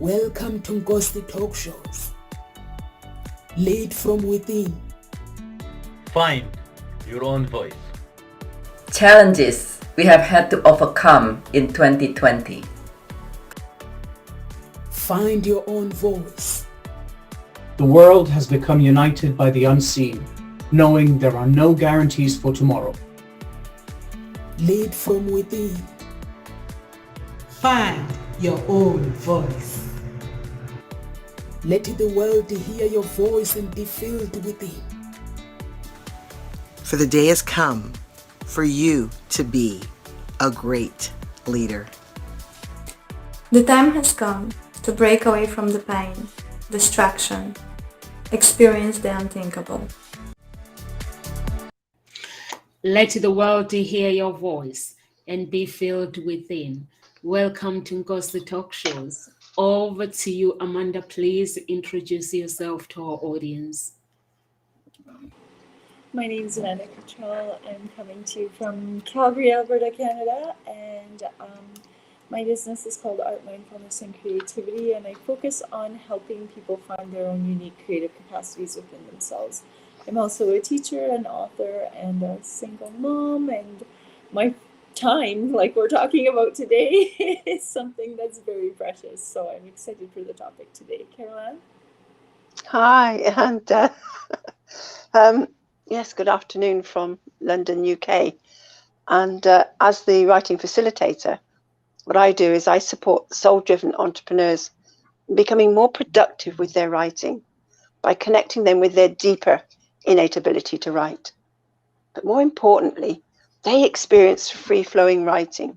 Welcome to Nkosi Talk Shows. Lead from within. Find your own voice. Challenges we have had to overcome in 2020. Find your own voice. The world has become united by the unseen, knowing there are no guarantees for tomorrow. Lead from within. Find your own voice. Let the world hear your voice and be filled within. For the day has come for you to be a great leader. The time has come to break away from the pain, distraction, experience the unthinkable. Let the world hear your voice and be filled within. Welcome to Nkosi Talk Shows. Over to you, Amanda. Please introduce yourself to our audience. My name is Amanda Cottrell. I'm coming to you from Calgary, Alberta, Canada, and my business is called Art, Mindfulness, and Creativity, and I focus on helping people find their own unique creative capacities within themselves. I'm also a teacher, an author, and a single mom, and my time, like we're talking about today, is something that's very precious, so I'm excited for the topic today. Caroline? Hi, and yes, good afternoon from London, UK. And as the writing facilitator, what I do is I support soul-driven entrepreneurs in becoming more productive with their writing by connecting them with their deeper innate ability to write. But more importantly, they experience free-flowing writing.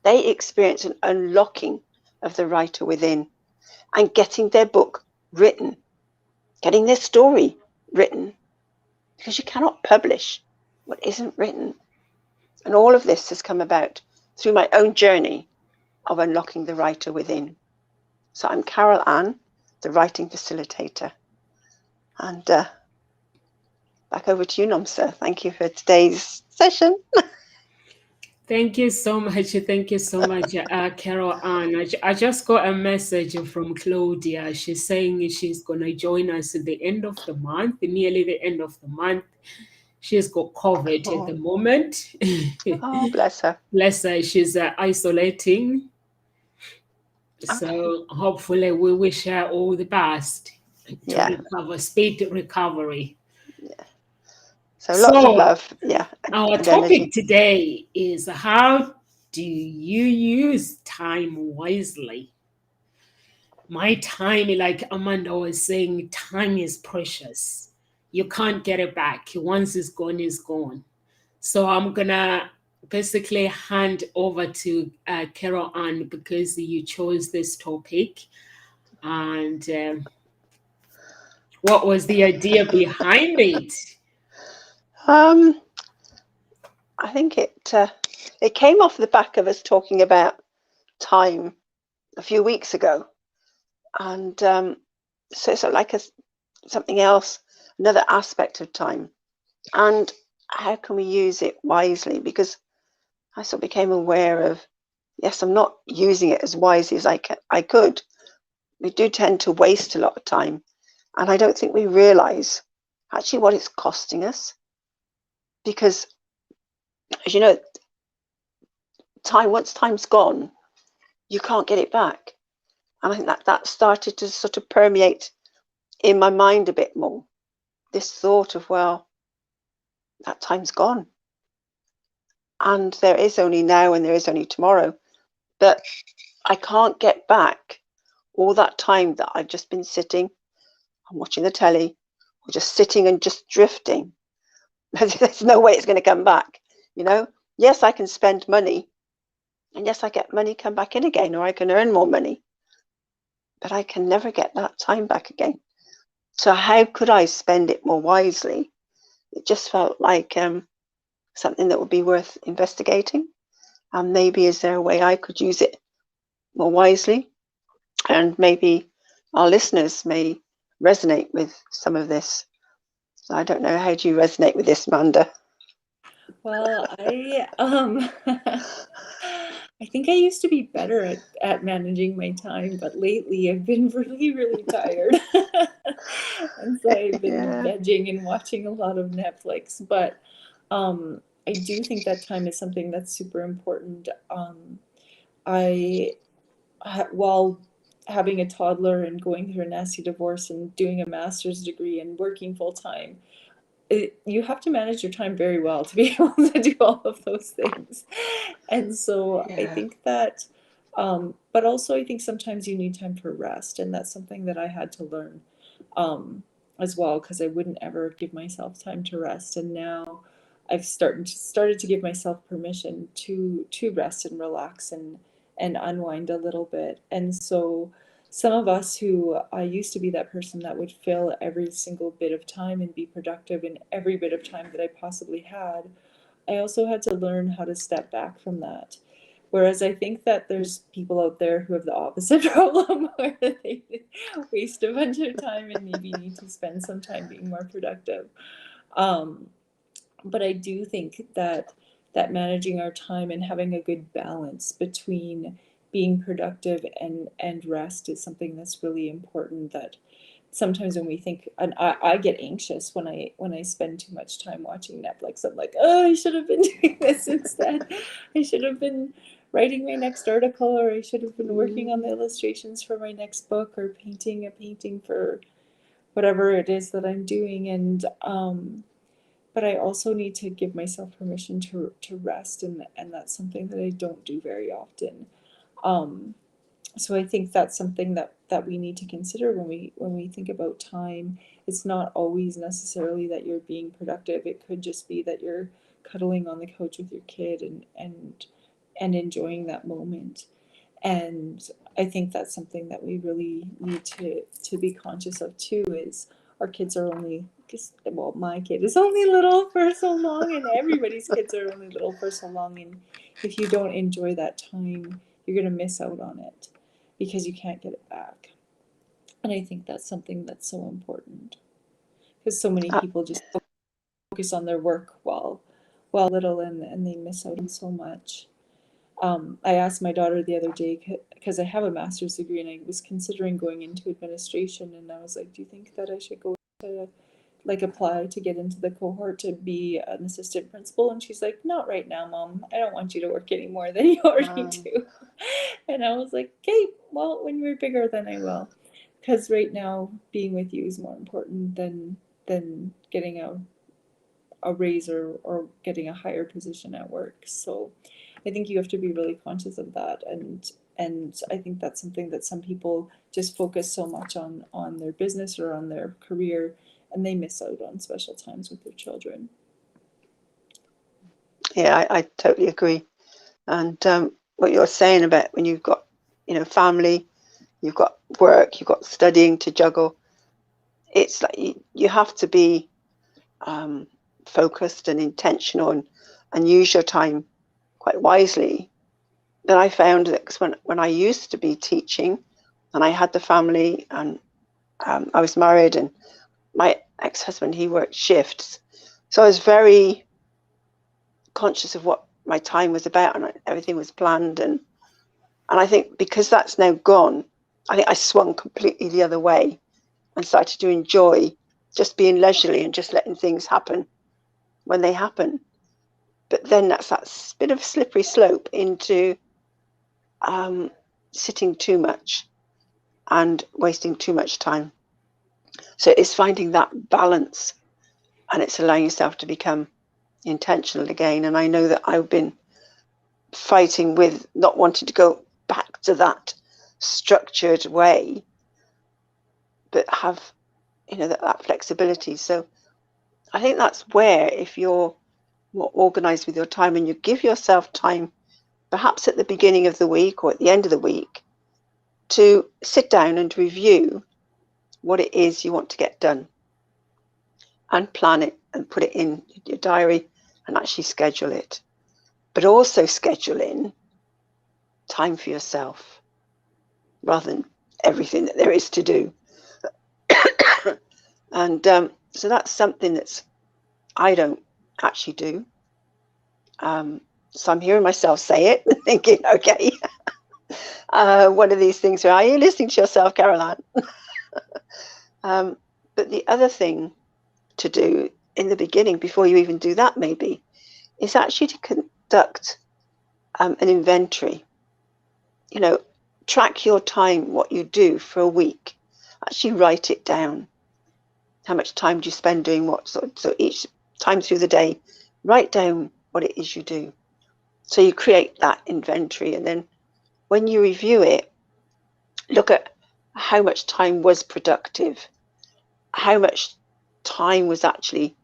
They experience an unlocking of the writer within and getting their book written, getting their story written, because you cannot publish what isn't written. And all of this has come about through my own journey of unlocking the writer within. So I'm Carol Ann, the writing facilitator. And back over to you, Nomsa. Thank you for today's session. Thank you so much. Thank you so much, Carol Ann. I just got a message from Claudia. She's saying she's going to join us at the end of the month, nearly the end of the month. She's got COVID at the moment. Oh, bless her. Bless her. She's isolating. So hopefully we wish her all the best to recover, speed recovery. Yeah. So lots of love. Yeah. Our topic today is how do you use time wisely? My time, like Amanda was saying, time is precious. You can't get it back. Once it's gone, it's gone. So I'm going to basically hand over to Carol Ann because you chose this topic. And what was the idea behind it? I think it came off the back of us talking about time a few weeks ago. And so it's like something else, another aspect of time. And how can we use it wisely? Because I sort of became aware of, yes, I'm not using it as wisely as I could. We do tend to waste a lot of time. And I don't think we realize actually what it's costing us. Because, as you know, once time's gone, you can't get it back. And I think that started to sort of permeate in my mind a bit more. This thought of, well, that time's gone. And there is only now and there is only tomorrow. But I can't get back all that time that I've just been sitting and watching the telly or just sitting and just drifting. There's no way it's going to come back, you know. Yes, I can spend money, and yes, I get money come back in again, or I can earn more money, but I can never get that time back again. So how could I spend it more wisely? It just felt like something that would be worth investigating, and maybe is there a way I could use it more wisely, and maybe our listeners may resonate with some of this. So I don't know, how do you resonate with this, Amanda? Well, I think I used to be better at managing my time, but lately I've been really, really tired. And so I've been vegging and watching a lot of Netflix. But I do think that time is something that's super important. While having a toddler and going through a nasty divorce and doing a master's degree and working full time, you have to manage your time very well to be able to do all of those things. And so I think that, but also I think sometimes you need time for rest, and that's something that I had to learn as well, because I wouldn't ever give myself time to rest. And now I've started to give myself permission to rest and relax and unwind a little bit. And so some of us who I used to be that person that would fill every single bit of time and be productive in every bit of time that I possibly had, I also had to learn how to step back from that. Whereas I think that there's people out there who have the opposite problem, where they waste a bunch of time and maybe need to spend some time being more productive. But I do think that managing our time and having a good balance between being productive and rest is something that's really important. That sometimes when we think, and I get anxious when I spend too much time watching Netflix. I'm like, oh, I should have been doing this instead. I should have been writing my next article, or I should have been working on the illustrations for my next book, or painting a painting for whatever it is that I'm doing. And but I also need to give myself permission to rest, and that's something that I don't do very often. So I think that's something that we need to consider when we think about time. It's not always necessarily that you're being productive. It could just be that you're cuddling on the couch with your kid and enjoying that moment. And I think that's something that we really need to be conscious of too, is our kids are only, well, my kid is only little for so long, and everybody's kids are only little for so long. And if you don't enjoy that time, you're going to miss out on it because you can't get it back. And I think that's something that's so important, because so many people just focus on their work while little, and they miss out on so much. I asked my daughter the other day, because I have a master's degree and I was considering going into administration, and I was like, do you think that I should go to apply to get into the cohort to be an assistant principal? And she's like, not right now, Mom. I don't want you to work any more than you already do. And I was like, okay, well, when you're bigger, then I will. Because right now, being with you is more important than getting a raise or getting a higher position at work. So I think you have to be really conscious of that. And I think that's something that some people just focus so much on their business or on their career, and they miss out on special times with their children. Yeah, I totally agree. And what you're saying about when you've got, family, you've got work, you've got studying to juggle, it's like you have to be focused and intentional and use your time quite wisely. Then I found that when I used to be teaching and I had the family, and I was married, and my ex-husband, he worked shifts. So I was very conscious of what my time was about, and everything was planned. And I think because that's now gone, I think I swung completely the other way and started to enjoy just being leisurely and just letting things happen when they happen. But then that's that bit of slippery slope into sitting too much and wasting too much time. So it's finding that balance, and it's allowing yourself to become intentional again. And I know that I've been fighting with not wanting to go back to that structured way, but have that flexibility. So I think that's where, if you're more organized with your time and you give yourself time, perhaps at the beginning of the week or at the end of the week, to sit down and review what it is you want to get done, and plan it and put it in your diary and actually schedule it. But also schedule in time for yourself rather than everything that there is to do. And so that's something that's I don't actually do. So I'm hearing myself say it, thinking, okay, one of these things. Are you listening to yourself, Caroline? But the other thing to do in the beginning, before you even do that, maybe, is actually to conduct an inventory. You know, track your time, what you do for a week. Actually write it down. How much time do you spend doing what? So each time through the day, write down what it is you do. So you create that inventory, and then when you review it, look at how much time was productive, how much time was actually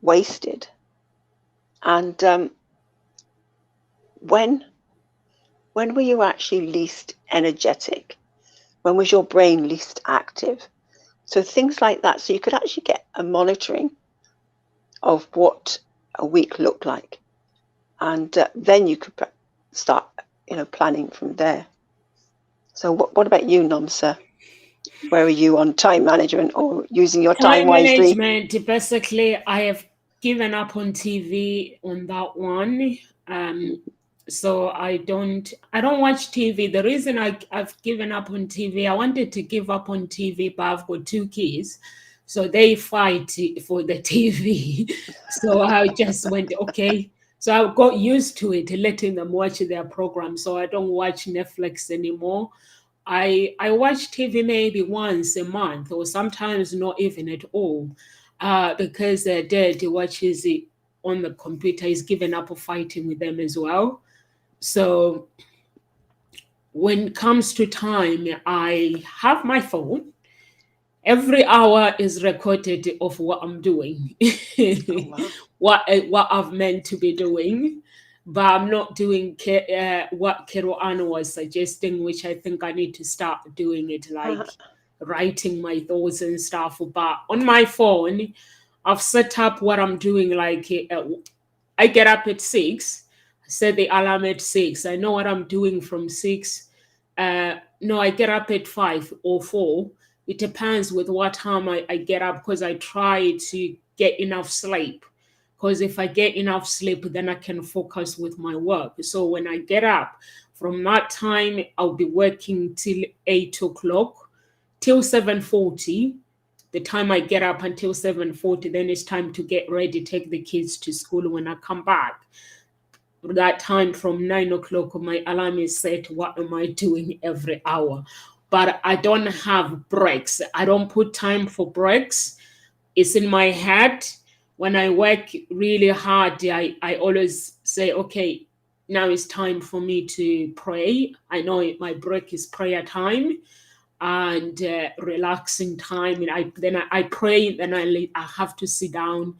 wasted, and when were you actually least energetic? When was your brain least active? So things like that. So you could actually get a monitoring of what a week looked like, and then you could start, planning from there. So what about you, Nomsa? Where are you on time management or using your time wisely? Management, basically, I have given up on TV on that one. So I don't watch TV. The reason I've given up on TV, I wanted to give up on TV, but I've got 2 kids. So they fight for the TV. So I just went, okay. So I got used to it, letting them watch their program. So I don't watch Netflix anymore. I watch TV maybe once a month, or sometimes not even at all, because Dad watches it on the computer. He's given up fighting with them as well. So when it comes to time, I have my phone. Every hour is recorded of what I'm doing, what I've meant to be doing. But I'm not doing what Keroano was suggesting, which I think I need to start doing it, like writing my thoughts and stuff. But on my phone, I've set up what I'm doing. Like I get up at 6, set the alarm at 6. I know what I'm doing from 6. No, I get up at 5 or 4. It depends with what time I get up, because I try to get enough sleep. Because if I get enough sleep, then I can focus with my work. So when I get up, from that time, I'll be working till 8 o'clock, till 7:40. The time I get up until 7:40, then it's time to get ready, take the kids to school. When I come back, that time from 9 o'clock, my alarm is set. What am I doing every hour? But I don't have breaks. I don't put time for breaks. It's in my head. When I work really hard, I always say, okay, now it's time for me to pray. I know my break is prayer time and relaxing time. And then I pray, then I have to sit down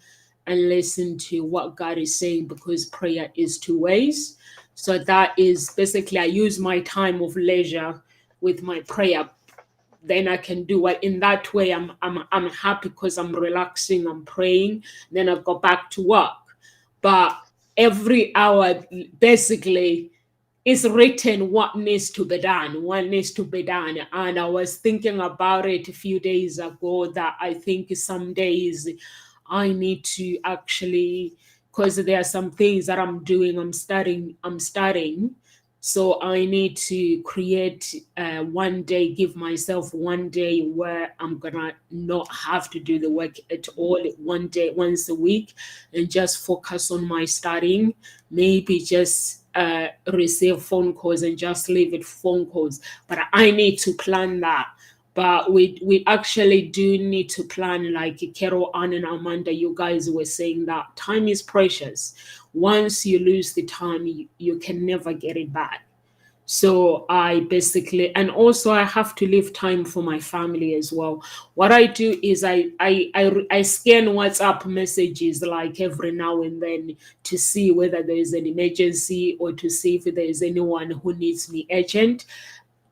and listen to what God is saying, because prayer is 2 ways. So that is basically, I use my time of leisure with my prayer. Then I can do it in that way. I'm happy because I'm relaxing, I'm praying, then I go back to work. But every hour, basically, it's written what needs to be done, what needs to be done. And I was thinking about it a few days ago, that I think some days I need to actually, because there are some things that I'm doing, I'm studying. So I need to create one day, give myself one day where I'm gonna not have to do the work at all, one day, once a week, and just focus on my studying. Maybe just receive phone calls and just leave it phone calls. But I need to plan that. But we actually do need to plan, like Carol, Ann, and Amanda, you guys were saying that time is precious. Once you lose the time, you can never get it back. So I basically, and also I have to leave time for my family as well. What I do is I scan WhatsApp messages like every now and then to see whether there is an emergency, or to see if there is anyone who needs me urgent.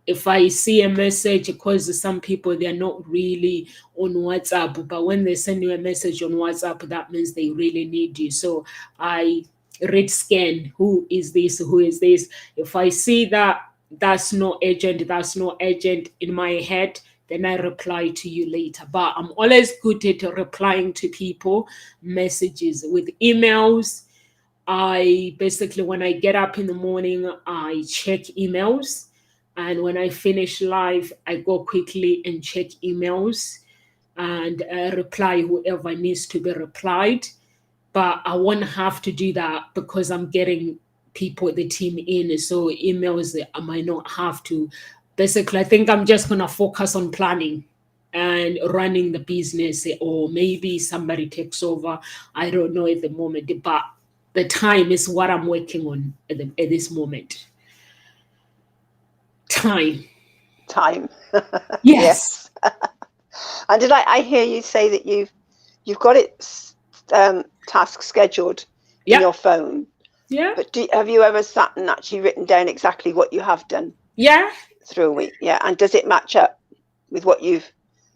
If I see a message, because some people, they're not really on WhatsApp, but when they send you a message on WhatsApp, that means they really need you. So I scan, who is this, who is this. If I see that that's not urgent in my head, then I reply to you later. But I'm always good at replying to people messages. With emails, I basically, when I get up in the morning, I check emails. And when I finish live, I go quickly and check emails and reply whoever needs to be replied. But I won't have to do that because I'm getting people, the team in. So emails, I might not have to. Basically, I think I'm just going to focus on planning and running the business, or maybe somebody takes over. I don't know at the moment, but the time is what I'm working on at this moment. Time. Yes. And did I hear you say that you've got it task scheduled in your phone? Yeah. But have you ever sat and actually written down exactly what you have done? Yeah. Through a week. Yeah. And does it match up with what you've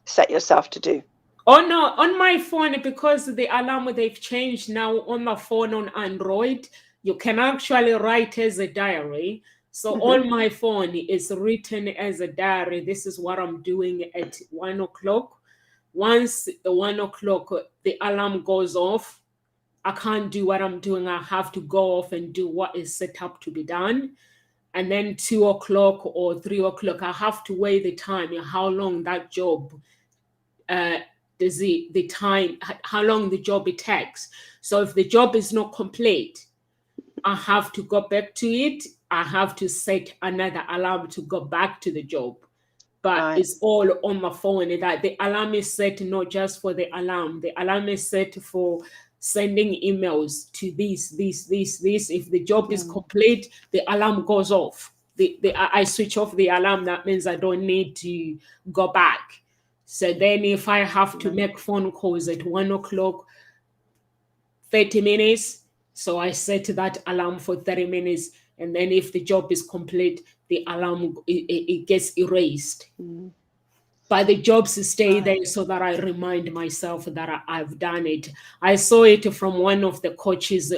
set yourself to do? Oh no, on my phone, because the alarm, they've changed now on the phone on Android, you can actually write as a diary. So on my phone, it's written as a diary. This is what I'm doing at 1 o'clock. Once the 1 o'clock, the alarm goes off, I can't do what I'm doing. I have to go off and do what is set up to be done. And then 2 o'clock or 3 o'clock, I have to weigh the time and how long that job does the time, how long the job it takes. So if the job is not complete, I have to go back to it. I have to set another alarm to go back to the job. But it's all on my phone. That the alarm is set not just for the alarm. The alarm is set for sending emails to this. If the job is complete, the alarm goes off. I switch off the alarm. That means I don't need to go back. So then if I have to make phone calls at 1 o'clock, 30 minutes, so I set that alarm for 30 minutes. And then if the job is complete, the alarm, it gets erased. But the jobs stay there so that I remind myself that I've done it. I saw it from one of the coaches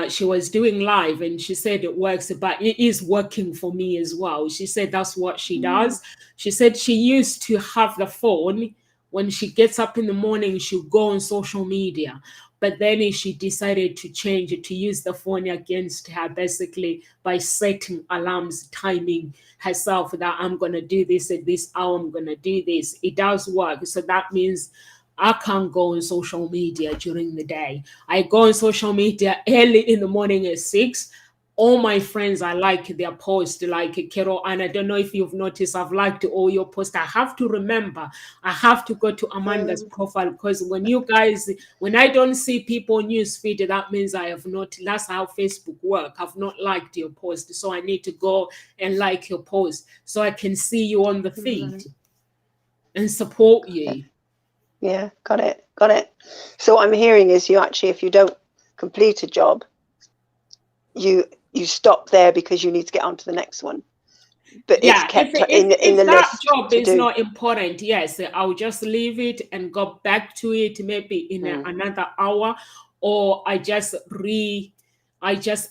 she was doing live, and she said it works, but it is working for me as well. She said that's what she does. She said she used to have the phone. When she gets up in the morning, she'll go on social media. But then she decided to change it, to use the phone against her, basically by setting alarms, timing herself that I'm going to do this at this hour, I'm going to do this. It does work. So that means I can't go on social media during the day. I go on social media early in the morning at 6. All my friends, I like their posts, like Carol, and I don't know if you've noticed, I've liked all your posts. I have to remember, I have to go to Amanda's profile, because when I don't see people newsfeed, that means I have not, that's how Facebook works. I've not liked your post. So I need to go and like your post so I can see you on the feed and support you. Yeah, got it. So what I'm hearing is you actually, if you don't complete a job, you stop there because you need to get on to the next one. But it's kept in the that list. Job is not important. Yes, I'll just leave it and go back to it maybe in another hour, or I just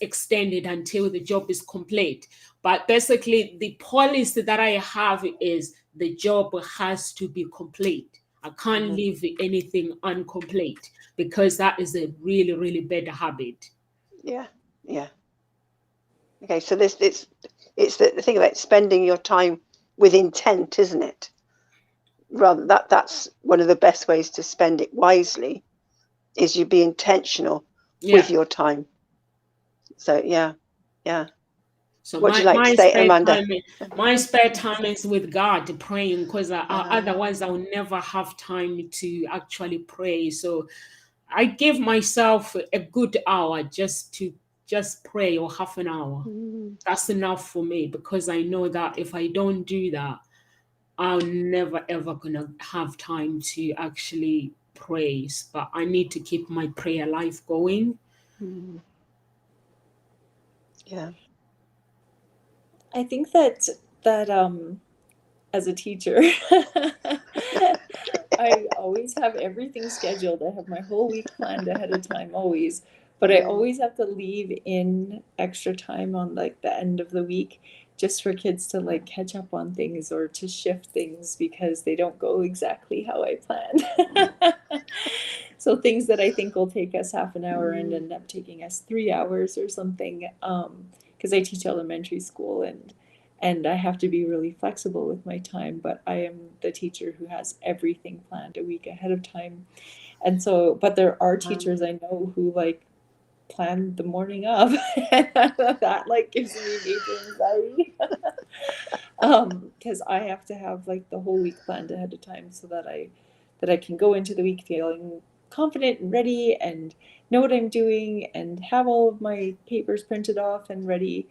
extend it until the job is complete. But basically, the policy that I have is the job has to be complete. I can't leave anything incomplete, because that is a really, really bad habit. Yeah. Okay, so it's the thing about spending your time with intent, isn't it? Rather, that's one of the best ways to spend it wisely, is you be intentional with your time. So yeah. So what would you like to say, Amanda? My spare time is with God, praying, because otherwise I'll never have time to actually pray. So I give myself a good hour just to pray, or half an hour. That's enough for me, because I know that if I don't do that, I'm never ever gonna have time to actually pray. But I need to keep my prayer life going. Yeah. I think that as a teacher, I always have everything scheduled. I have my whole week planned ahead of time always, but I always have to leave in extra time on like the end of the week, just for kids to like catch up on things or to shift things because they don't go exactly how I planned. So things that I think will take us half an hour and end up taking us 3 hours or something, because I teach elementary school, and I have to be really flexible with my time, but I am the teacher who has everything planned a week ahead of time. And so, but there are teachers I know who like plan the morning of, and that like gives me major anxiety. Because I have to have like the whole week planned ahead of time so that I can go into the week feeling confident and ready and know what I'm doing and have all of my papers printed off and ready.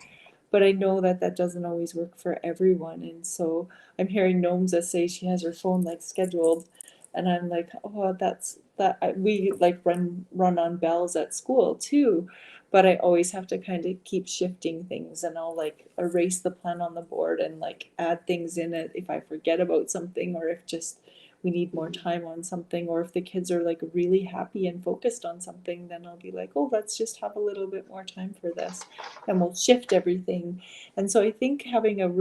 But I know that that doesn't always work for everyone, and so I'm hearing Nomza say she has her phone like scheduled, and I'm like, oh, that's that. We like run on bells at school too, but I always have to kind of keep shifting things, and I'll like erase the plan on the board and like add things in it if I forget about something, or if just we need more time on something, or if the kids are like really happy and focused on something, then I'll be like, oh, let's just have a little bit more time for this, and we'll shift everything. And so I think having a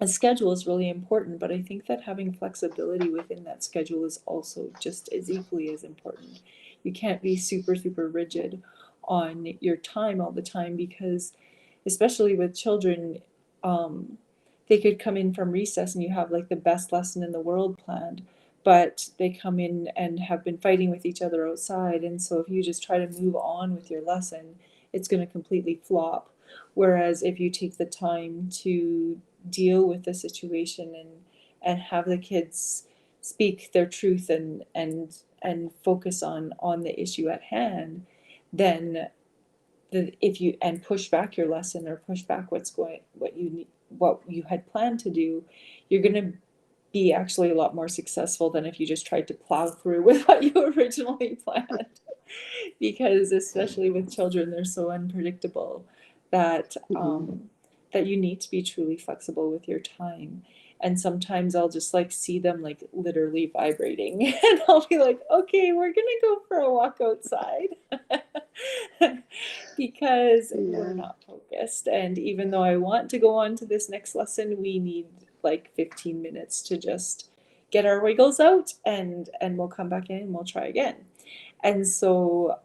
schedule is really important, but I think that having flexibility within that schedule is also just as equally as important. You can't be super, super rigid on your time all the time, because especially with children, they could come in from recess and you have like the best lesson in the world planned, but they come in and have been fighting with each other outside. And so if you just try to move on with your lesson, it's going to completely flop. Whereas if you take the time to deal with the situation and have the kids speak their truth and focus on the issue at hand, then if you and push back your lesson or push back what you had planned to do, you're going to be actually a lot more successful than if you just tried to plow through with what you originally planned. Because especially with children, they're so unpredictable that that you need to be truly flexible with your time. And sometimes I'll just like see them like literally vibrating, and I'll be like, okay, we're gonna go for a walk outside. Because we're not focused. And even though I want to go on to this next lesson, we need like 15 minutes to just get our wiggles out, and we'll come back in and we'll try again. And so,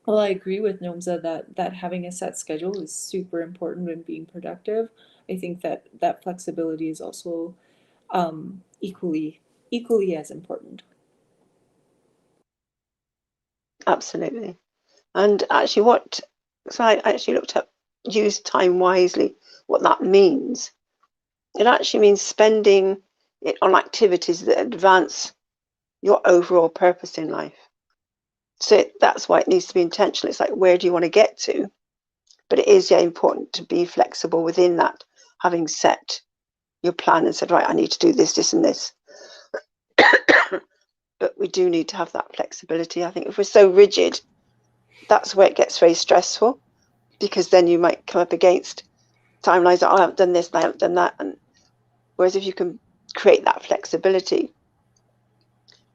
well, I agree with Nomza that having a set schedule is super important in being productive. I think that flexibility is also equally as important. Absolutely. And actually so I actually looked up use time wisely, what that means. It actually means spending it on activities that advance your overall purpose in life. So that's why it needs to be intentional. It's like, where do you want to get to? But it is important to be flexible within that, having set your plan and said, right, I need to do this, this, and this. But we do need to have that flexibility. I think if we're so rigid, that's where it gets very stressful, because then you might come up against timelines that, oh, I haven't done this and I haven't done that. And whereas if you can create that flexibility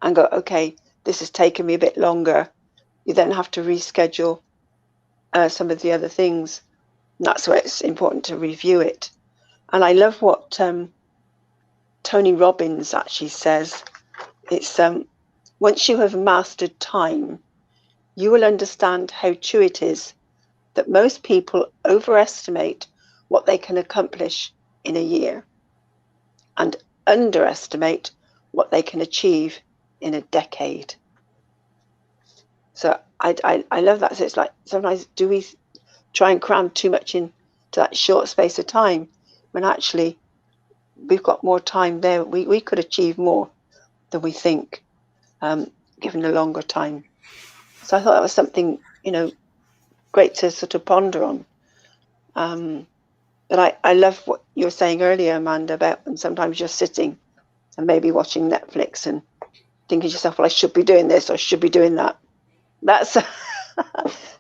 and go, okay, this has taken me a bit longer, you then have to reschedule some of the other things. And that's where it's important to review it. And I love what Tony Robbins actually says. It's once you have mastered time, you will understand how true it is that most people overestimate what they can accomplish in a year and underestimate what they can achieve in a decade. So I love that. So it's like, sometimes do we try and cram too much into that short space of time, when actually we've got more time there. We could achieve more than we think, given a longer time. So I thought that was something, great to sort of ponder on. But I love what you were saying earlier, Amanda, about when sometimes you're sitting and maybe watching Netflix and thinking to yourself, well, I should be doing this or I should be doing that. That's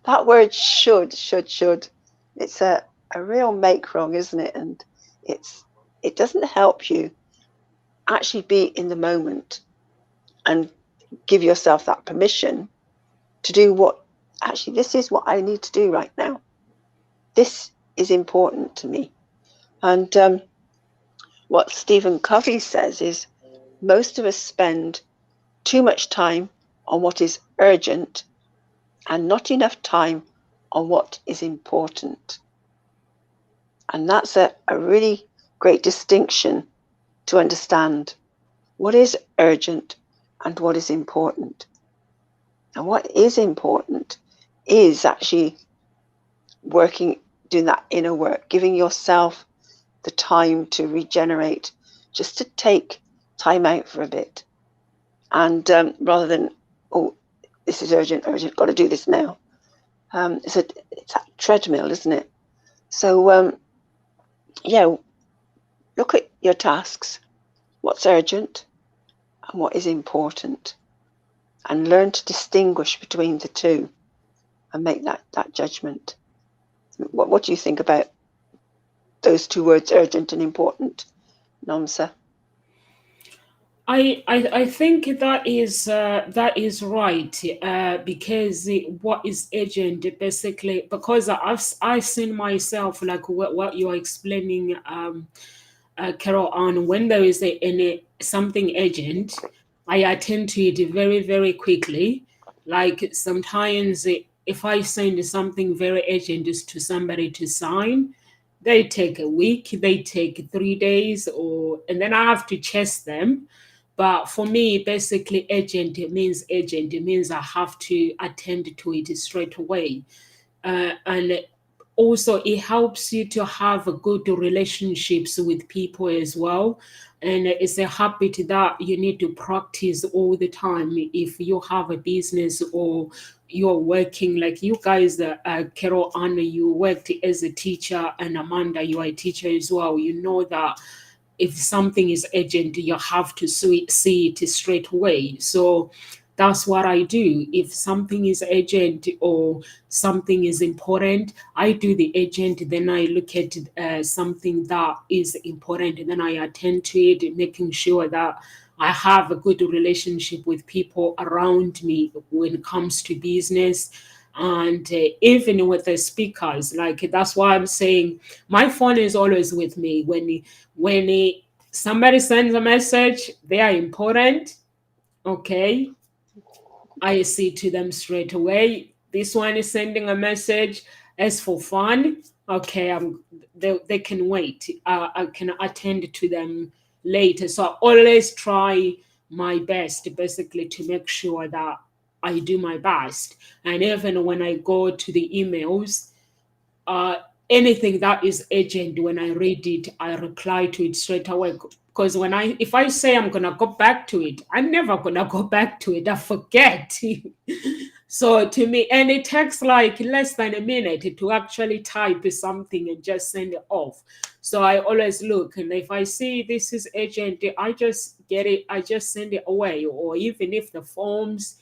that word should. It's a real make wrong, isn't it? And it doesn't help you actually be in the moment and give yourself that permission to do what actually, this is what I need to do right now. This is important to me. And what Stephen Covey says is, most of us spend too much time on what is urgent and not enough time on what is important. And that's a really great distinction to understand what is urgent and what is important. And what is important is actually doing that inner work, giving yourself the time to regenerate, just to take time out for a bit. And rather than, oh, this is urgent, got to do this now. It's a treadmill, isn't it? So, yeah, look at your tasks, what's urgent and what is important, and learn to distinguish between the two and make that judgment. What do you think about those two words, urgent and important, Namsa? I think that is right, because what is urgent basically, because I've seen myself like what you're explaining, Carol, on when there is something urgent, I attend to it very, very quickly. Like sometimes if I send something very urgent to somebody to sign, they take a week, they take 3 days, and then I have to chase them. But for me, basically, urgent, it means urgent. It means I have to attend to it straight away. And also, it helps you to have good relationships with people as well. And it's a habit that you need to practice all the time. If you have a business or you're working, like you guys, Carol, Anna, you worked as a teacher, and Amanda, you are a teacher as well. You know that if something is urgent, you have to see it straight away. So that's what I do. If something is urgent or something is important, I do the urgent, then I look at something that is important, and then I attend to it, making sure that I have a good relationship with people around me when it comes to business. And even with the speakers, like that's why I'm saying my phone is always with me. When somebody sends a message, they are important. Okay, I see to them straight away. This one is sending a message as for fun. Okay, they can wait. I can attend to them later. So I always try my best, basically, to make sure that I do my best. And even when I go to the emails, anything that is urgent, when I read it, I reply to it straight away. Because if I say I'm gonna go back to it, I'm never gonna go back to it. I forget. So to me, and it takes like less than a minute to actually type something and just send it off. So I always look, and if I see this is urgent, I just get it. I just send it away. Or even if the forms,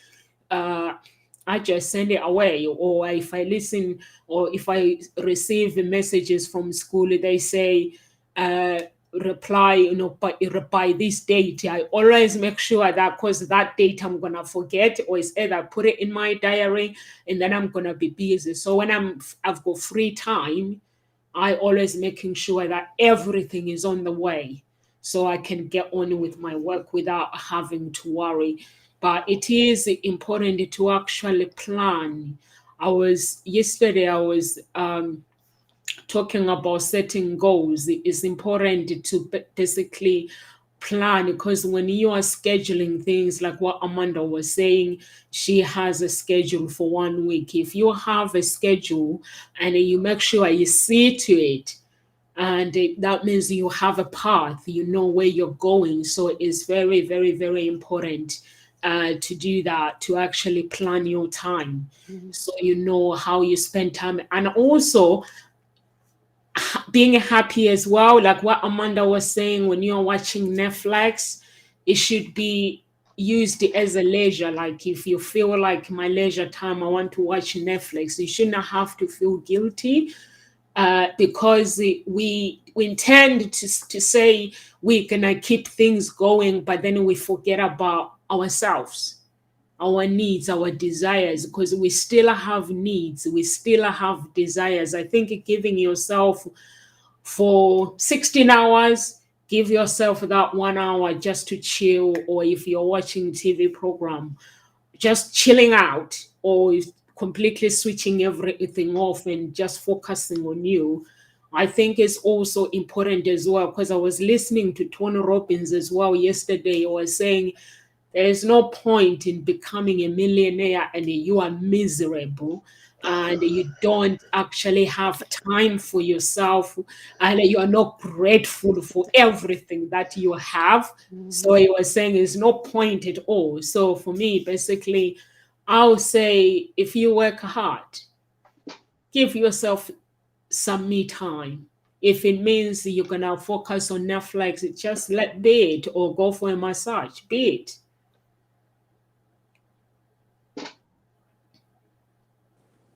I just send it away. Or if I listen, or if I receive the messages from school, they say reply, by this date. I always make sure that, because that date I'm gonna forget, or it's either put it in my diary and then I'm gonna be busy. So when I've got free time, I always making sure that everything is on the way, so I can get on with my work without having to worry. But it is important to actually plan. Yesterday I was talking about setting goals. It's important to basically plan, because when you are scheduling things, like what Amanda was saying, she has a schedule for 1 week. If you have a schedule and you make sure you see to it, and that means you have a path, you know where you're going. So it's very, very, very important to do that, to actually plan your time. So you know how you spend time. And also being happy as well, like what Amanda was saying, when you're watching Netflix, it should be used as a leisure. Like if you feel like my leisure time, I want to watch Netflix, you shouldn't have to feel guilty, because we intend to say we're gonna keep things going, but then we forget about ourselves, our needs, our desires, because we still have needs, we still have desires. I think giving yourself for 16 hours Give yourself that 1 hour just to chill, or if you're watching TV program, just chilling out, or completely switching everything off and just focusing on you. I think it's also important as well, because I was listening to Tony Robbins as well yesterday. I was saying there is no point in becoming a millionaire and you are miserable and you don't actually have time for yourself and you are not grateful for everything that you have. So he was saying there's no point at all. So for me, basically, I'll say if you work hard, give yourself some me time. If it means you're gonna focus on Netflix, just be it, or go for a massage, be it.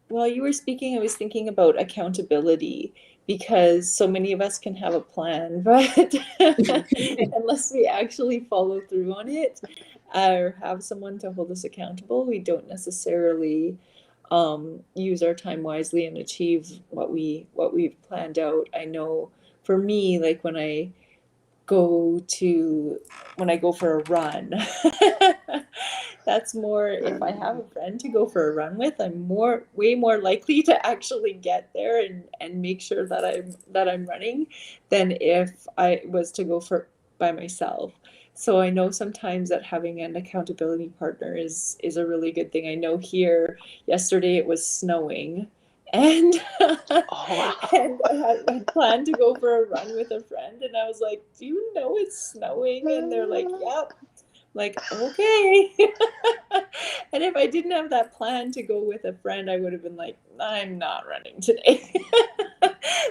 While you were speaking, I was thinking about accountability, because so many of us can have a plan, but unless we actually follow through on it or have someone to hold us accountable, we don't necessarily use our time wisely and achieve what we've planned out. I know for me, like when I go for a run, that's more, if I have a friend to go for a run with, I'm way more likely to actually get there and make sure that I'm running than if I was to go by myself. So I know sometimes that having an accountability partner is a really good thing. I know here yesterday it was snowing, and and I had planned to go for a run with a friend, and I was like, "Do you know it's snowing?" And they're like, "Yep." Like, okay. And if I didn't have that plan to go with a friend, I would have been like, I'm not running today.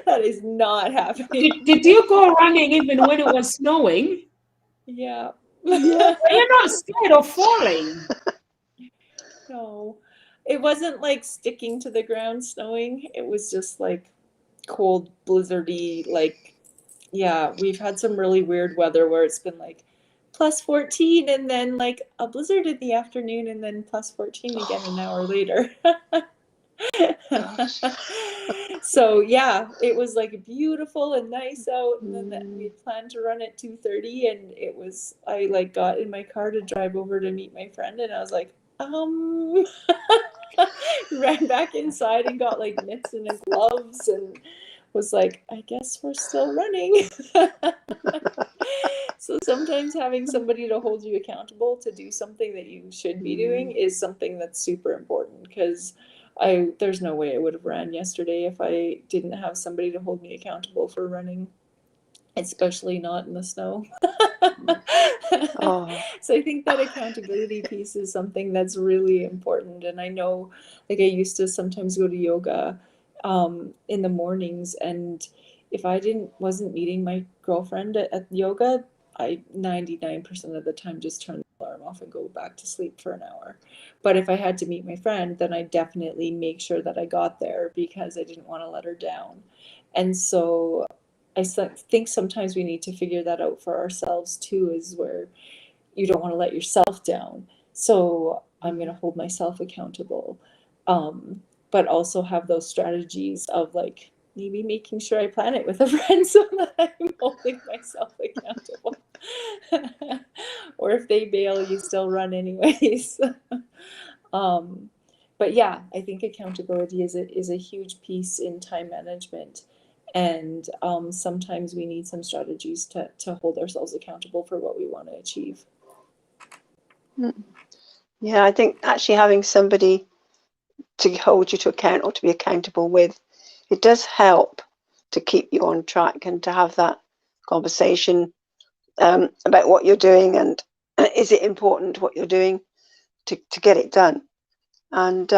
That is not happening. Did you go running even when it was snowing? Yeah. You're not scared of falling? No. It wasn't like sticking to the ground snowing. It was just like cold, blizzardy, like, yeah, we've had some really weird weather where it's been like plus 14 and then like a blizzard in the afternoon and then plus 14 again an hour later. So yeah, it was like beautiful and nice out, and then we planned to run at 2:30, and I like got in my car to drive over to meet my friend, and I was like, ran back inside and got like mitts and gloves and was like, I guess we're still running. So sometimes having somebody to hold you accountable to do something that you should be doing is something that's super important, because there's no way I would have ran yesterday if I didn't have somebody to hold me accountable for running, especially not in the snow. So I think that accountability piece is something that's really important. And I know, like, I used to sometimes go to yoga in the mornings, and if I wasn't meeting my girlfriend at yoga, I 99% of the time just turn the alarm off and go back to sleep for an hour. But if I had to meet my friend, then I definitely make sure that I got there, because I didn't want to let her down. And so I think sometimes we need to figure that out for ourselves too, is where you don't want to let yourself down. So I'm going to hold myself accountable, but also have those strategies of like maybe making sure I plan it with a friend so that I'm holding myself accountable. Or if they bail, you still run anyways. But yeah, I think accountability is a huge piece in time management. And sometimes we need some strategies to hold ourselves accountable for what we want to achieve. Yeah, I think actually having somebody to hold you to account or to be accountable with, it does help to keep you on track and to have that conversation about what you're doing, and is it important what you're doing to get it done. And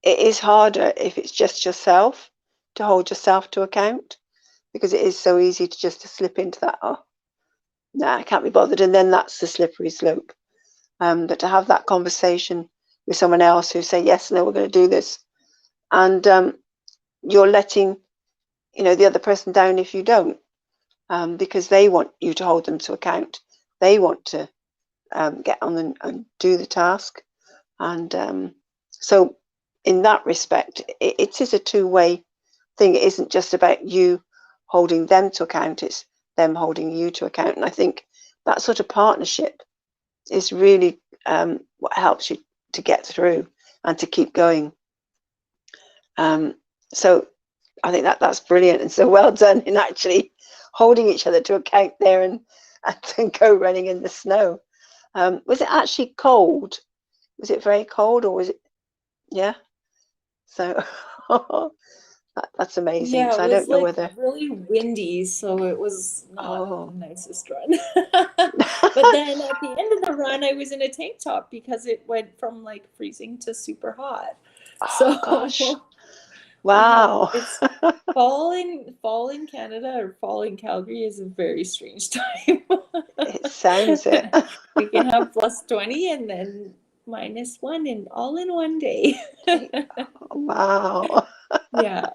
it is harder if it's just yourself to hold yourself to account, because it is so easy to slip into that, oh, nah, I can't be bothered, and then that's the slippery slope. But to have that conversation with someone else who say, yes, no, we're going to do this, and you're letting the other person down if you don't, because they want you to hold them to account. They want to get on and do the task. And so in that respect, it is a two-way thing. It isn't just about you holding them to account. It's them holding you to account. And I think that sort of partnership is really what helps you to get through and to keep going. So I think that's brilliant, and so well done in actually holding each other to account there and go running in the snow. Was it actually cold? Was it very cold, or was it? Yeah. So that's amazing. Yeah, So it I was don't know like whether. really windy, so it was not Oh. the nicest run. But then at the end of the run, I was in a tank top because it went from like freezing to super hot. So Oh gosh. yeah, Wow. it's fall in Canada or fall in Calgary is a very strange time. It sounds it. We can have +20 and then -1 and all in one day. Wow. Yeah.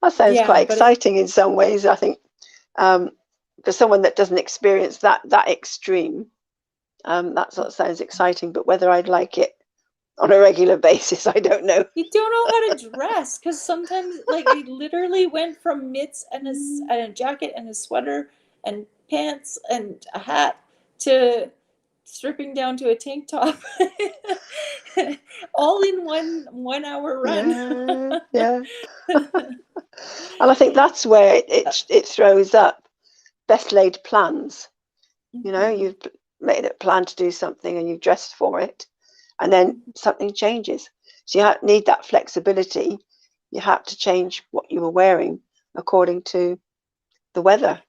That sounds Yeah, quite but exciting in some ways, I think. For someone that doesn't experience that extreme, that sort of sounds exciting. But whether I'd like it on a regular basis, I don't know. you don't know how to dress because sometimes, like, I literally went from mitts and a jacket and a sweater and pants and a hat to stripping down to a tank top, all in 1 hour run. Yeah. And I think that's where it throws up best laid plans. You know, you've made a plan to do something and you've dressed for it, and then something changes. So you need that flexibility. You have to change what you were wearing according to the weather.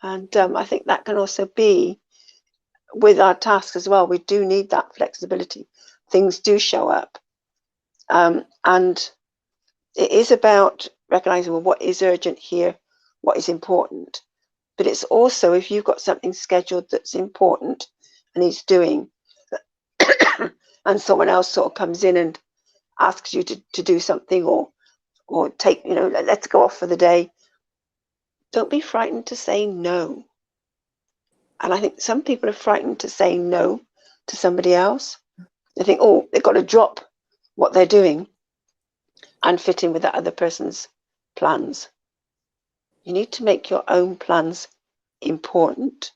And I think that can also be with our tasks as well. We do need that flexibility. Things do show up. And it is about recognizing, well, what is urgent here, what is important. But it's also, if you've got something scheduled that's important and needs doing, and someone else sort of comes in and asks you to do something or take, let's go off for the day, don't be frightened to say no. And I think some people are frightened to say no to somebody else. They think, oh, they've got to drop what they're doing and fit in with that other person's plans. You need to make your own plans important,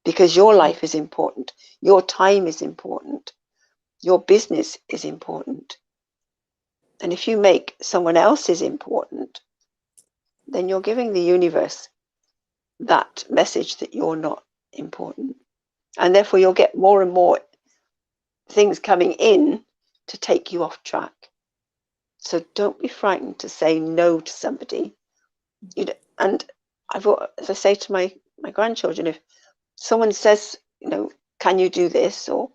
because your life is important, your time is important, your business is important. And if you make someone else's important, then you're giving the universe that message that you're not important. And therefore you'll get more and more things coming in to take you off track. So don't be frightened to say no to somebody. And as I say to my grandchildren, if someone says, can you do this? Or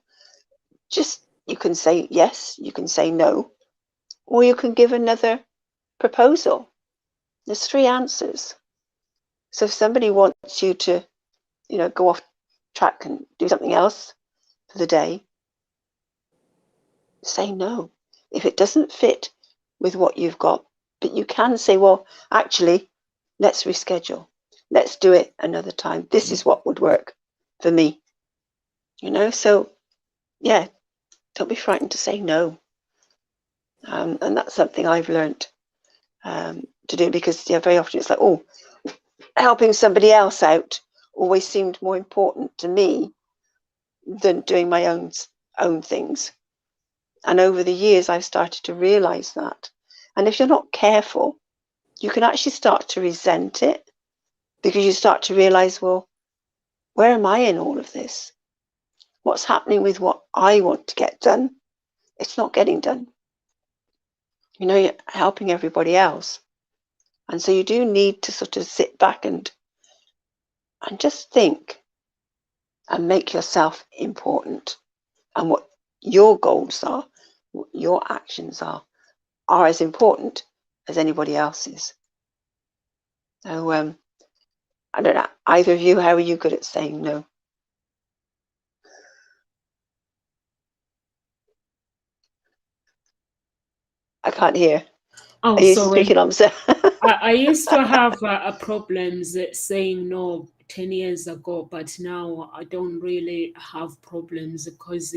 just, you can say yes, you can say no, or you can give another proposal. There's 3 answers. So if somebody wants you to, go off track and do something else for the day, say no. If it doesn't fit with what you've got, but you can say, well, actually, let's reschedule. Let's do it another time. This is what would work for me. So yeah, don't be frightened to say no. And that's something I've learned to do, because very often it's like, oh, helping somebody else out always seemed more important to me than doing my own things. And over the years, I've started to realize that. And if you're not careful, you can actually start to resent it, because you start to realize, well, where am I in all of this? What's happening with what I want to get done? It's not getting done. You're helping everybody else. And so you do need to sort of sit back and just think and make yourself important. And what your goals are, what your actions are as important as anybody else's. So I don't know, either of you, how are you good at saying no? I can't hear. Oh, Are you sorry. speaking on? I used to have problems saying no 10 years ago, but now I don't really have problems, because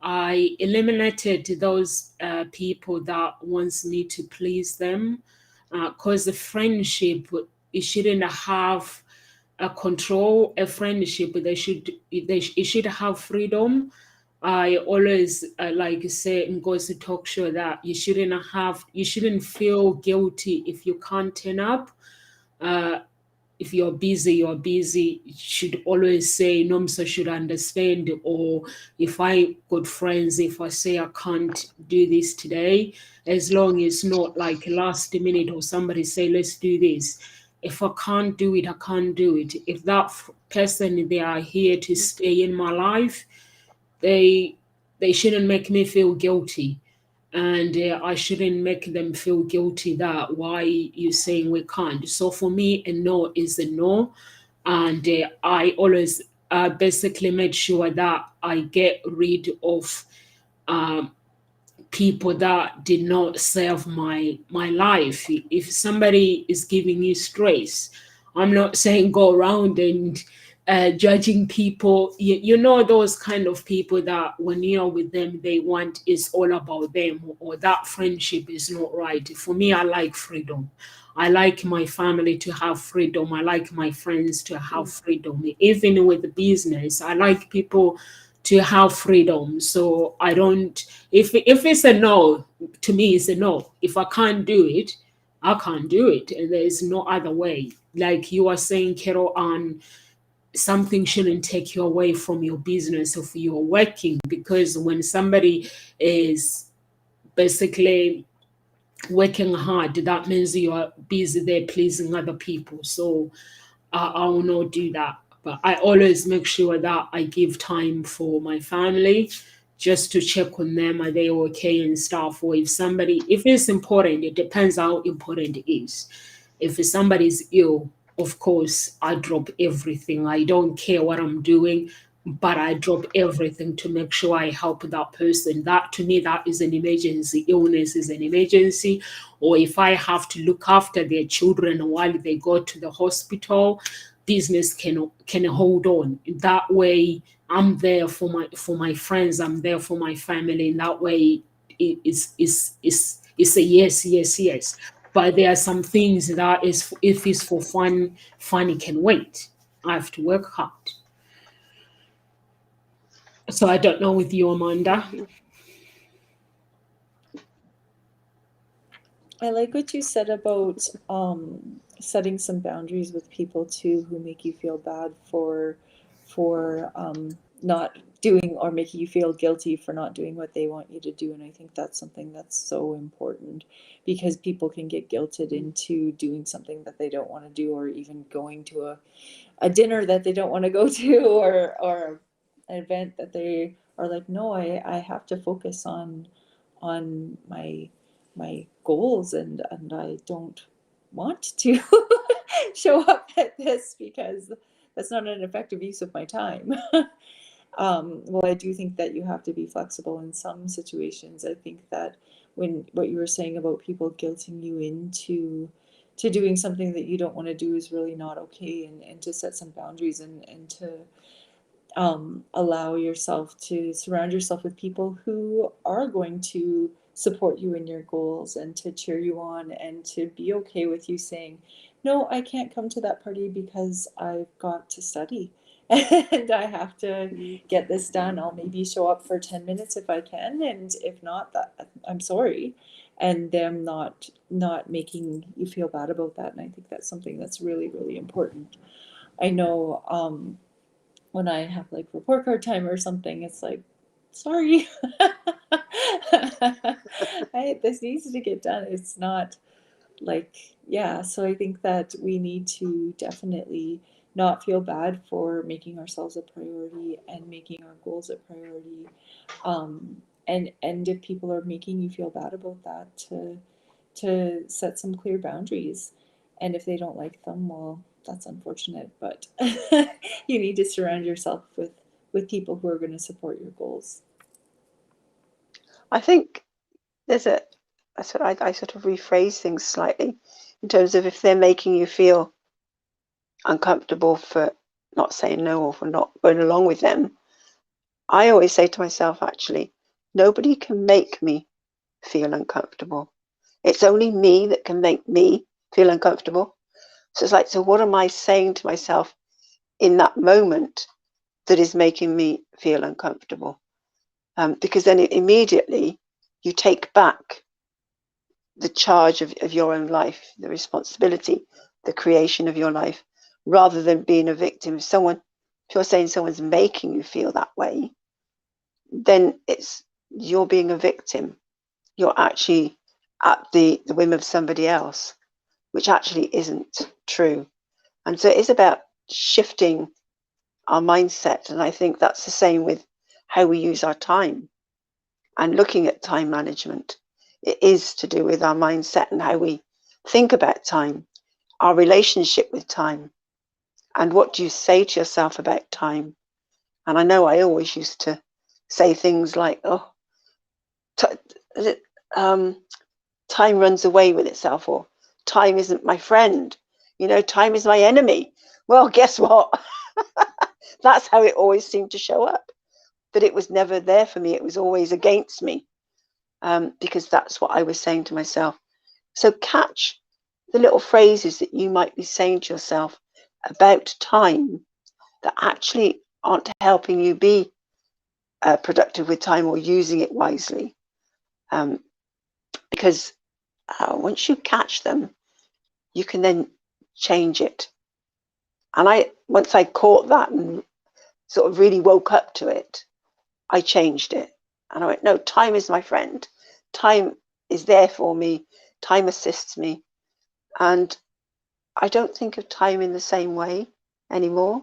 I eliminated those people that wants me to please them, because the friendship it shouldn't have a control a friendship. It should have freedom. I always like say in Ngozi talk show that you shouldn't feel guilty if you can't turn up. If you're busy, you're busy. You should always say Nomsa should understand. Or if I got friends, if I say I can't do this today, as long as not like last minute or somebody say let's do this. If I can't do it, I can't do it. If that person they are here to stay in my life, they shouldn't make me feel guilty, and I shouldn't make them feel guilty that why you saying we can't. So for me, a no is a no, and I always basically made sure that I get rid of um, people that did not serve my life. If somebody is giving you stress, I'm not saying go around and judging people. You know those kind of people that when you're with them, they want is all about them, or that friendship is not right. For me, I like freedom. I like my family to have freedom. I like my friends to have freedom. Even with the business, I like people to have freedom. So I don't, if it's a no, to me it's a no. If I can't do it, I can't do it. And there's no other way. Like you are saying, Carol, on something shouldn't take you away from your business if you're working, because when somebody is basically working hard, that means you are busy there pleasing other people. So I will not do that. But I always make sure that I give time for my family just to check on them. Are they okay and stuff? Or if it's important, it depends how important it is. If somebody's ill, of course, I drop everything. I don't care what I'm doing, but I drop everything to make sure I help that person. That to me, that is an emergency. Illness is an emergency. Or if I have to look after their children while they go to the hospital, business can hold on. That way, I'm there for my friends. I'm there for my family. In that way, it's a yes, yes, yes. But there are some things that is if it's for fun, it can wait. I have to work hard. So I don't know with you, Amanda. I like what you said about setting some boundaries with people too who make you feel bad for not doing, or making you feel guilty for not doing what they want you to do. And I think that's something that's so important, because people can get guilted into doing something that they don't want to do, or even going to a dinner that they don't want to go to, or an event that they are like, no, I have to focus on my goals, and I don't want to show up at this because that's not an effective use of my time. Well, I do think that you have to be flexible in some situations. I think that when what you were saying about people guilting you into doing something that you don't want to do is really not okay, and to set some boundaries, and to allow yourself to surround yourself with people who are going to support you in your goals and to cheer you on, and to be okay with you saying, no, I can't come to that party because I've got to study and I have to get this done. I'll maybe show up for 10 minutes if I can, and if not, that I'm sorry. And them not making you feel bad about that. And I think that's something that's really, really important. I know when I have like report card time or something, it's like, sorry, this needs to get done. It's not like, yeah. So I think that we need to definitely not feel bad for making ourselves a priority and making our goals a priority. And if people are making you feel bad about that, to set some clear boundaries. And if they don't like them, well, that's unfortunate, but you need to surround yourself with people who are going to support your goals. I think there's I sort of rephrase things slightly in terms of if they're making you feel uncomfortable for not saying no or for not going along with them. I always say to myself, actually, nobody can make me feel uncomfortable. It's only me that can make me feel uncomfortable. So it's like, so what am I saying to myself in that moment that is making me feel uncomfortable? Because then immediately you take back the charge of your own life, the responsibility, the creation of your life, rather than being a victim. If you're saying someone's making you feel that way, then you're being a victim. You're actually at the whim of somebody else, which actually isn't true. And so it is about shifting our mindset. And I think that's the same with how we use our time and looking at time management. It is to do with our mindset and how we think about time, our relationship with time, and what do you say to yourself about time. And I know I always used to say things like, oh, time runs away with itself, or time isn't my friend, time is my enemy. Well, guess what? That's how it always seemed to show up, that it was never there for me. It was always against me, because that's what I was saying to myself. So catch the little phrases that you might be saying to yourself about time that actually aren't helping you be productive with time or using it wisely. Because once you catch them, you can then change it. And once I caught that and sort of really woke up to it, I changed it. And I went, no, time is my friend. Time is there for me. Time assists me. And I don't think of time in the same way anymore.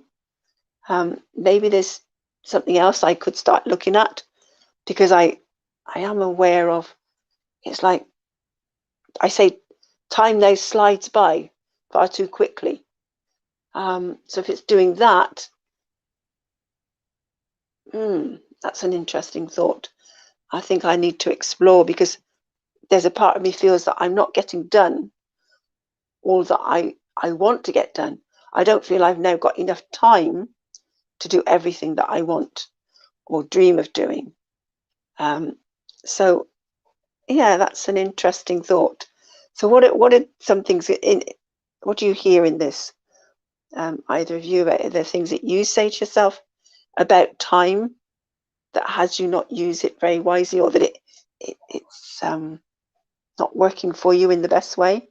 Maybe there's something else I could start looking at, because I am aware of, it's like I say, time now slides by far too quickly. So if it's doing that, that's an interesting thought. I think I need to explore, because there's a part of me feels that I'm not getting done all that I want to get done. I don't feel I've now got enough time to do everything that I want or dream of doing. So yeah, that's an interesting thought. So what are some things what do you hear in this? Either of you, are there things that you say to yourself about time that has you not use it very wisely, or that it's not working for you in the best way?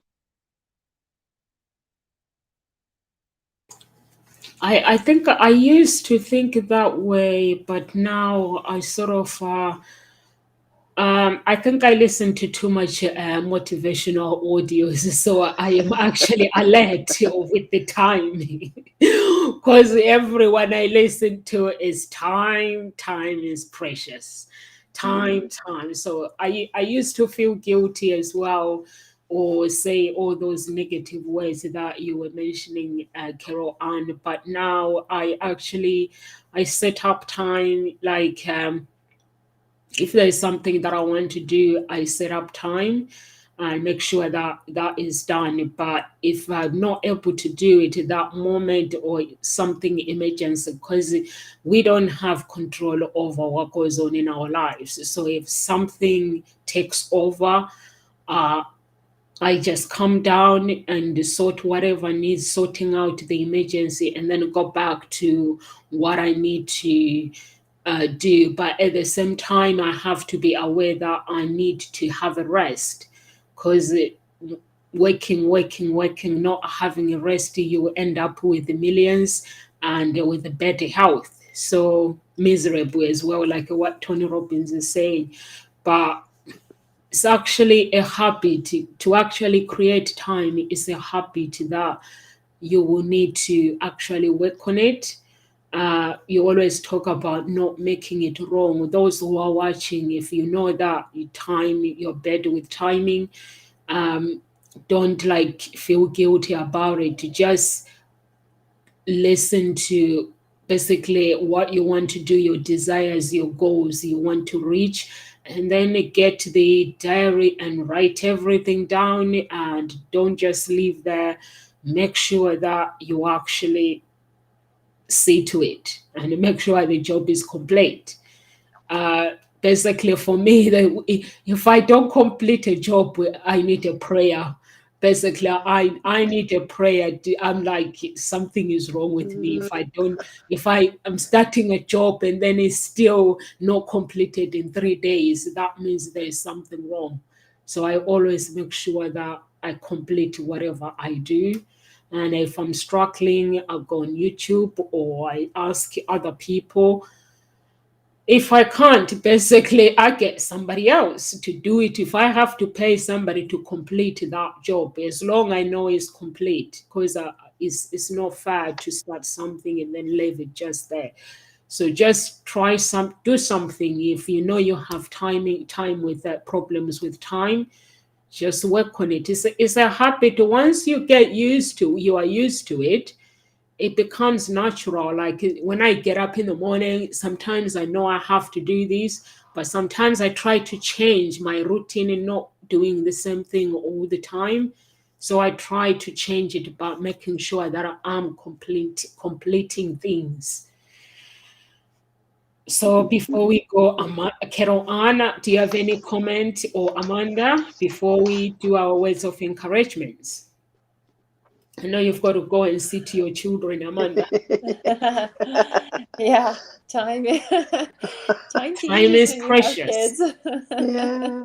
I think I used to think that way, but now I sort of I think I listen to too much motivational audios, so I am actually alert with the time, because everyone I listen to is time. Time is precious. Time. So I used to feel guilty as well, or say all those negative words that you were mentioning, Carol Ann. But now I set up time, like if there is something that I want to do, I set up time and make sure that that is done. But if I'm not able to do it at that moment, or something emergency, because we don't have control over what goes on in our lives. So if something takes over, I just come down and sort whatever needs sorting out, the emergency, and then go back to what I need to do. But at the same time, I have to be aware that I need to have a rest, because working, not having a rest, you will end up with the millions and with the better health. So miserable as well, like what Tony Robbins is saying. But it's actually a habit to actually create time. Is a habit that you will need to actually work on it. You always talk about not making it wrong. Those who are watching, if you know that you time your bed with timing, don't feel guilty about it. Just listen to basically what you want to do, your desires, your goals you want to reach, and then get the diary and write everything down, and don't just leave there. Make sure that you actually see to it and make sure the job is complete. Basically, for me, if I don't complete a job, I need a prayer, basically I need a prayer. I'm like, something is wrong with me if I am starting a job and then it's still not completed in 3 days. That means there is something wrong. So I always make sure that I complete whatever I do. And if I'm struggling, I'll go on YouTube or I ask other people. If I can't, basically, I get somebody else to do it. If I have to pay somebody to complete that job, as long I know it's complete, because it's not fair to start something and then leave it just there. So just do something. If you know you have time with problems with time, just work on it. It's a habit. Once you are used to it, it becomes natural. Like when I get up in the morning, sometimes I know I have to do this, but sometimes I try to change my routine and not doing the same thing all the time. So I try to change it by making sure that I'm completing things. So before we go, Carol Ann, do you have any comment, or Amanda, before we do our words of encouragement? I know you've got to go and see to your children, Amanda. Yeah, time Time is precious. Yeah.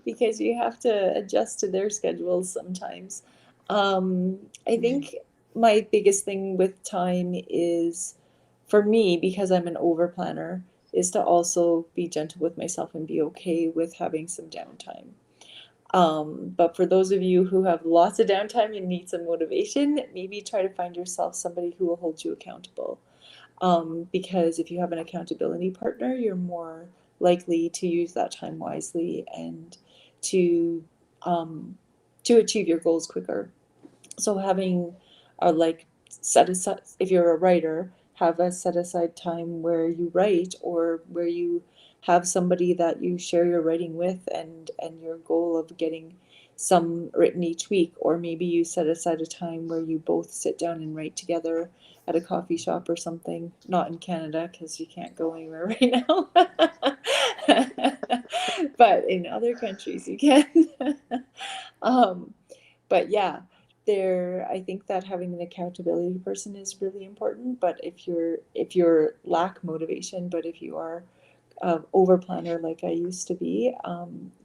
Because you have to adjust to their schedules sometimes. I think my biggest thing with time is, for me, because I'm an over planner, is to also be gentle with myself and be okay with having some downtime. But for those of you who have lots of downtime and need some motivation, maybe try to find yourself somebody who will hold you accountable. Because if you have an accountability partner, you're more likely to use that time wisely and to achieve your goals quicker. So having set aside, if you're a writer, have a set aside time where you write, or where you have somebody that you share your writing with, and your goal of getting some written each week. Or maybe you set aside a time where you both sit down and write together at a coffee shop or something. Not in Canada, because you can't go anywhere right now. But in other countries you can. But yeah, I think that having an accountability person is really important. But if you're lack motivation, but if you are over planner like I used to be,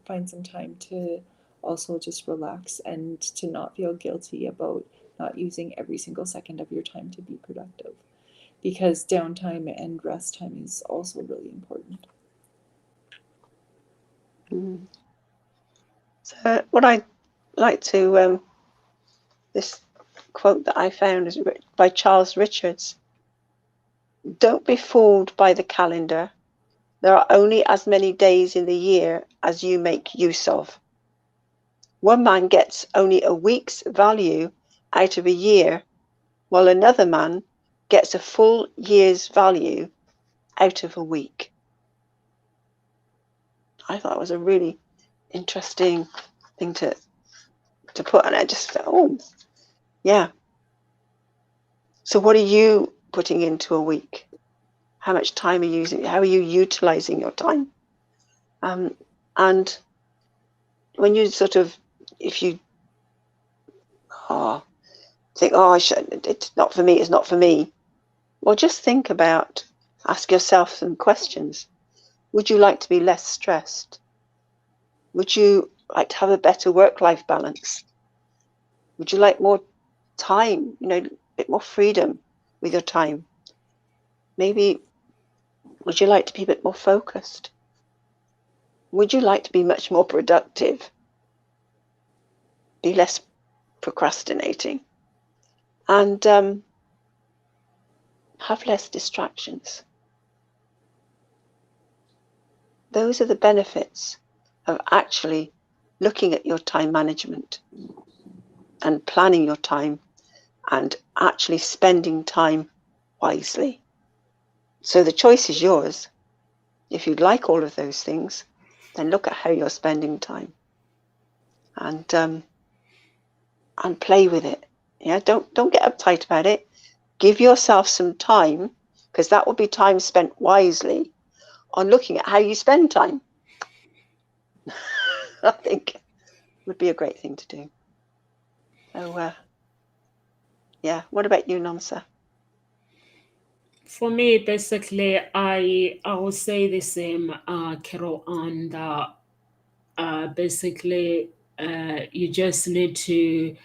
find some time to also just relax and to not feel guilty about not using every single second of your time to be productive, because downtime and rest time is also really important. So what I like to this quote that I found is by Charles Richards. Don't be fooled by the calendar. There are only as many days in the year as you make use of. One man gets only a week's value out of a year, while another man gets a full year's value out of a week. I thought it was a really interesting thing to put, and I just thought, oh, yeah. So what are you putting into a week? How much time are you using? How are you utilizing your time? And when you sort of, if you think, oh, it's not for me, it's not for me. Well, just think about, ask yourself some questions. Would you like to be less stressed? Would you like to have a better work-life balance? Would you like more time, a bit more freedom with your time? Maybe, would you like to be a bit more focused? Would you like to be much more productive? Be less procrastinating? And have less distractions. Those are the benefits of actually looking at your time management and planning your time and actually spending time wisely. So the choice is yours. If you'd like all of those things, then look at how you're spending time and play with it. Yeah, don't get uptight about it. Give yourself some time, because that will be time spent wisely on looking at how you spend time. I think would be a great thing to do. So, yeah. What about you, Namsa? For me, basically, I will say the same, Carol, and basically, you just need to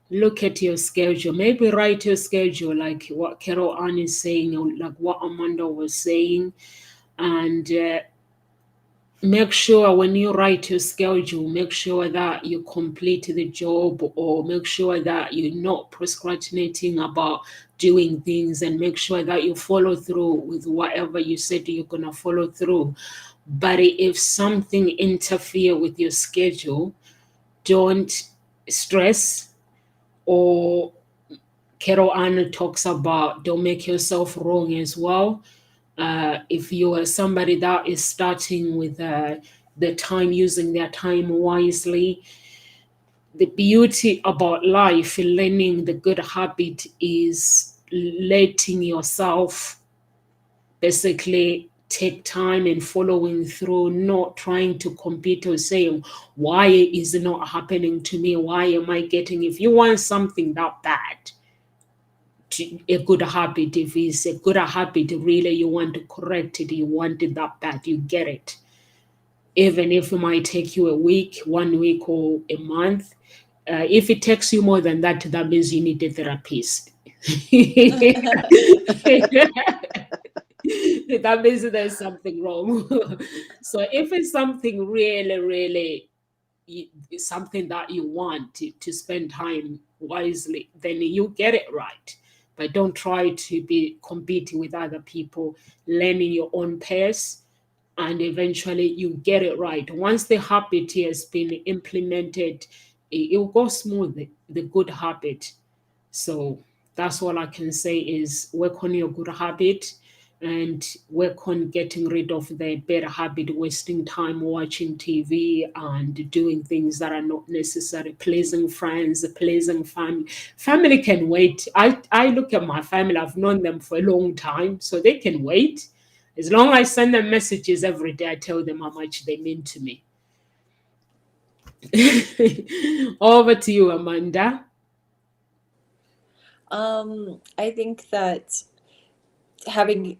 look at your schedule. Maybe write your schedule, like what Carol Ann is saying, or like what Amanda was saying, and make sure when you write your schedule, make sure that you complete the job, or make sure that you're not procrastinating about doing things, and make sure that you follow through with whatever you said you're going to follow through. But if something interfere with your schedule, don't stress. Or Carol Ann talks about don't make yourself wrong as well. If you are somebody that is starting with the time, using their time wisely, the beauty about life, learning the good habit, is letting yourself basically take time and following through, not trying to compete or saying, why is it not happening to me? Why am I getting? If you want something that bad, a good habit, if it's a good habit, really you want to correct it, you want it that bad, you get it. Even if it might take you a week, 1 week, or a month. If it takes you more than that, that means you need a therapist. That means there's something wrong. So if it's something really, really something that you want to spend time wisely, then you get it right. But don't try to be competing with other people, learning your own pace, and eventually you get it right. Once the habit has been implemented, it will go smoothly, the good habit. So that's all I can say is work on your good habit and work on getting rid of the bad habit, wasting time watching TV and doing things that are not necessary, pleasing friends, pleasing family. Family can wait. I look at my family, I've known them for a long time, so they can wait. As long as I send them messages every day, I tell them how much they mean to me. Over to you, Amanda. I think that having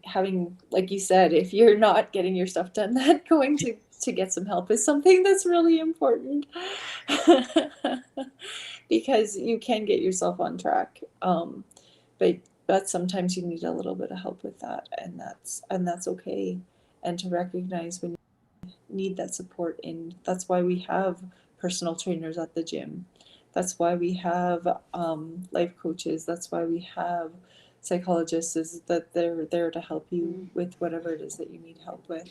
like you said, if you're not getting your stuff done, that going to get some help is something that's really important. Because you can get yourself on track, but sometimes you need a little bit of help with that, and that's okay. And to recognize when you need that support, in that's why we have personal trainers at the gym. That's why we have life coaches. That's why we have psychologists, is that they're there to help you with whatever it is that you need help with.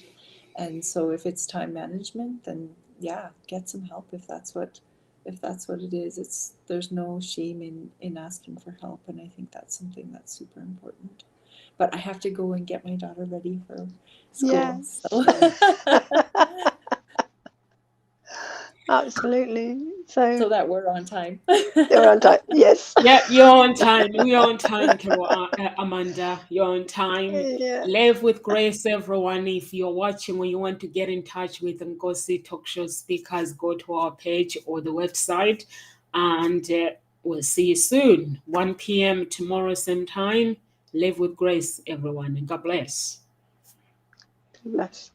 And so if it's time management, then yeah, get some help if that's what it is. There's no shame in asking for help, and I think that's something that's super important. But I have to go and get my daughter ready for school. Yes. So. Absolutely. So that we're on time. We're on time. Yes. Yeah, you're on time. We're on time, Amanda. You're on time. Yeah. Live with grace, everyone. If you're watching or you want to get in touch with them, go see Talk Show Speakers, go to our page or the website, and we'll see you soon. 1 p.m. tomorrow, same time. Live with grace, everyone, and God bless. Bless.